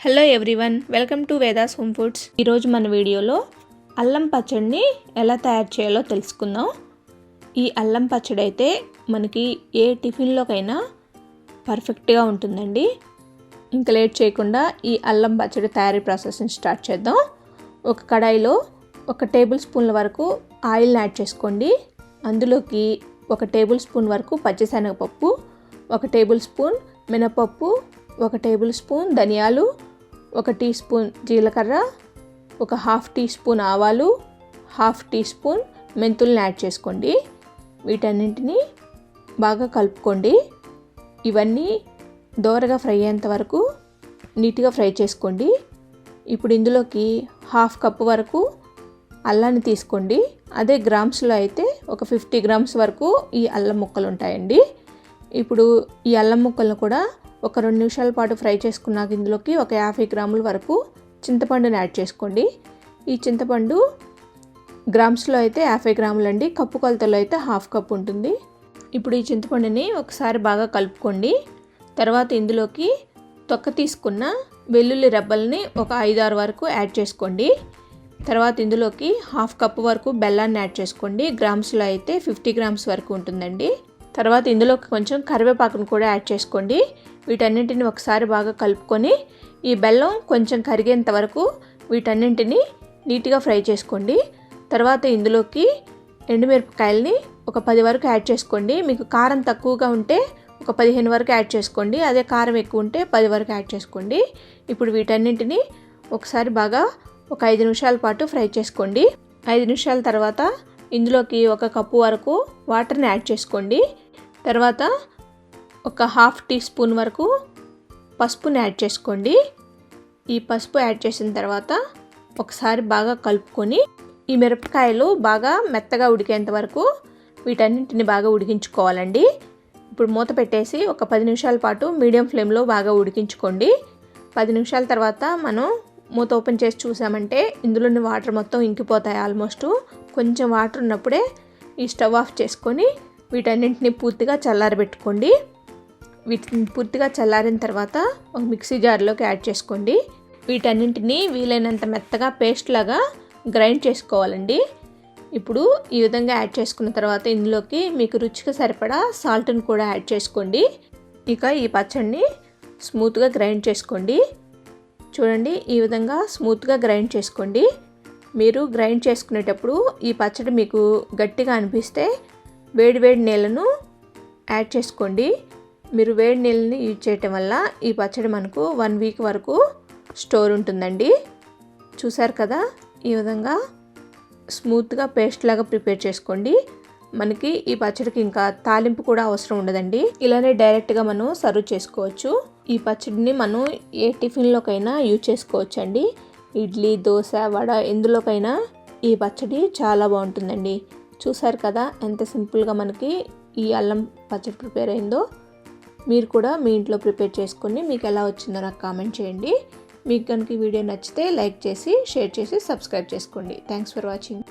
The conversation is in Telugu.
Hello everyone, welcome to Vedas home foods. ఈరోజు మన వీడియోలో అల్లం పచ్చడిని ఎలా తయారు చేయాలో తెలుసుకుందాం. ఈ అల్లం పచ్చడి అయితే మనకి ఏ టిఫిన్లోకైనా పర్ఫెక్ట్గా ఉంటుందండి. ఇంకా లేట్ చేయకుండా ఈ అల్లం పచ్చడి తయారీ ప్రాసెస్ని స్టార్ట్ చేద్దాం. ఒక కడాయిలో 1 టేబుల్ స్పూన్ల వరకు ఆయిల్ని యాడ్ చేసుకోండి. అందులోకి 1 టేబుల్ స్పూన్ వరకు పచ్చిశనగపప్పు, 1 టేబుల్ స్పూన్ మినపప్పు, 1 టేబుల్ స్పూన్ ధనియాలు, 1 టీ స్పూన్ జీలకర్ర, 1/2 టీ స్పూన్ ఆవాలు, 1/2 టీ స్పూన్ మెంతుల్ని యాడ్ చేసుకోండి. వీటన్నింటినీ బాగా కలుపుకోండి. ఇవన్నీ దోరగా ఫ్రై అయ్యేంత వరకు నీట్గా ఫ్రై చేసుకోండి. ఇప్పుడు ఇందులోకి 1/2 కప్పు వరకు అల్లాన్ని తీసుకోండి. అదే గ్రామ్స్లో అయితే ఒక 50 గ్రామ్స్ వరకు ఈ అల్లం ముక్కలు ఉంటాయండి. ఇప్పుడు ఈ అల్లం ముక్కలను కూడా ఒక 2 నిమిషాల పాటు ఫ్రై చేసుకున్నాక ఇందులోకి ఒక 50 గ్రాముల వరకు చింతపండుని యాడ్ చేసుకోండి. ఈ చింతపండు గ్రామ్స్లో అయితే 50 గ్రాములు అండి, కప్పు కొలతలో అయితే 1/2 కప్ ఉంటుంది. ఇప్పుడు ఈ చింతపండుని ఒకసారి బాగా కలుపుకోండి. తర్వాత ఇందులోకి తొక్క తీసుకున్న వెల్లుల్లి రెబ్బల్ని ఒక 5-6 వరకు యాడ్ చేసుకోండి. తర్వాత ఇందులోకి 1/2 కప్పు వరకు బెల్లాన్ని యాడ్ చేసుకోండి. గ్రామ్స్లో అయితే 50 గ్రామ్స్ వరకు ఉంటుందండి. తర్వాత ఇందులోకి కొంచెం కరివేపాకును కూడా యాడ్ చేసుకోండి. వీటన్నింటిని ఒకసారి బాగా కలుపుకొని ఈ బెల్లం కొంచెం కరిగేంత వరకు వీటన్నింటిని నీట్గా ఫ్రై చేసుకోండి. తర్వాత ఇందులోకి ఎండుమిరపకాయలని ఒక 10 వరకు యాడ్ చేసుకోండి. మీకు కారం తక్కువగా ఉంటే ఒక 15 వరకు యాడ్ చేసుకోండి. అదే కారం ఎక్కువ ఉంటే 10 వరకు యాడ్ చేసుకోండి. ఇప్పుడు వీటన్నింటిని ఒకసారి బాగా ఒక 5 నిమిషాల పాటు ఫ్రై చేసుకోండి. 5 నిమిషాల తర్వాత ఇందులోకి 1 కప్పు వరకు వాటర్ని యాడ్ చేసుకోండి. తర్వాత ఒక 1/2 టీ స్పూన్ వరకు పసుపుని యాడ్ చేసుకోండి. ఈ పసుపు యాడ్ చేసిన తర్వాత ఒకసారి బాగా కలుపుకొని ఈ మిరపకాయలు బాగా మెత్తగా ఉడికేంత వరకు వీటన్నింటిని బాగా ఉడికించుకోవాలండి. ఇప్పుడు మూత పెట్టేసి ఒక 10 నిమిషాల పాటు మీడియం ఫ్లేమ్లో బాగా ఉడికించుకోండి. 10 నిమిషాల తర్వాత మనం మూత ఓపెన్ చేసి చూసామంటే ఇందులోని వాటర్ మొత్తం ఇంకిపోతాయి. ఆల్మోస్ట్ కొంచెం వాటర్ ఉన్నప్పుడే ఈ స్టవ్ ఆఫ్ చేసుకొని వీటన్నింటిని పూర్తిగా చల్లారబెట్టుకోండి. వీటిని పూర్తిగా చల్లారిన తర్వాత ఒక మిక్సీ జార్లోకి యాడ్ చేసుకోండి. వీటన్నింటినీ వీలైనంత మెత్తగా పేస్ట్ లాగా గ్రైండ్ చేసుకోవాలండి. ఇప్పుడు ఈ విధంగా యాడ్ చేసుకున్న తర్వాత ఇందులోకి మీకు రుచికి సరిపడా సాల్ట్ని కూడా యాడ్ చేసుకోండి. ఇక ఈ పచ్చడిని స్మూత్గా గ్రైండ్ చేసుకోండి. చూడండి, ఈ విధంగా స్మూత్గా గ్రైండ్ చేసుకోండి. మీరు గ్రైండ్ చేసుకునేటప్పుడు ఈ పచ్చడి మీకు గట్టిగా అనిపిస్తే వేడి నీళ్ళను యాడ్ చేసుకోండి. మీరు వేడి నీళ్ళని యూజ్ చేయటం వల్ల ఈ పచ్చడి మనకు 1 వీక్ వరకు స్టోర్ ఉంటుందండి. చూసారు కదా, ఈ విధంగా స్మూత్గా పేస్ట్ లాగా ప్రిపేర్ చేసుకోండి. మనకి ఈ పచ్చడికి ఇంకా తాలింపు కూడా అవసరం ఉండదండి. ఇలానే డైరెక్ట్గా మనం సర్వ్ చేసుకోవచ్చు. ఈ పచ్చడిని మనం ఏ టిఫిన్లోకైనా యూజ్ చేసుకోవచ్చు అండి. ఇడ్లీ, దోశ, వడ ఎందులోకైనా ఈ పచ్చడి చాలా బాగుంటుందండి. చూసారు కదా ఎంత సింపుల్గా మనకి ఈ అల్లం పచ్చడి ప్రిపేర్ అయిందో. మీరు కూడా మీ ఇంట్లో ప్రిపేర్ చేసుకొని మీకు ఎలా వచ్చిందో నాకు కామెంట్ చేయండి. మీకు కనుక ఈ వీడియో నచ్చితే లైక్ చేసి, షేర్ చేసి, సబ్స్క్రైబ్ చేసుకోండి. Thanks for watching.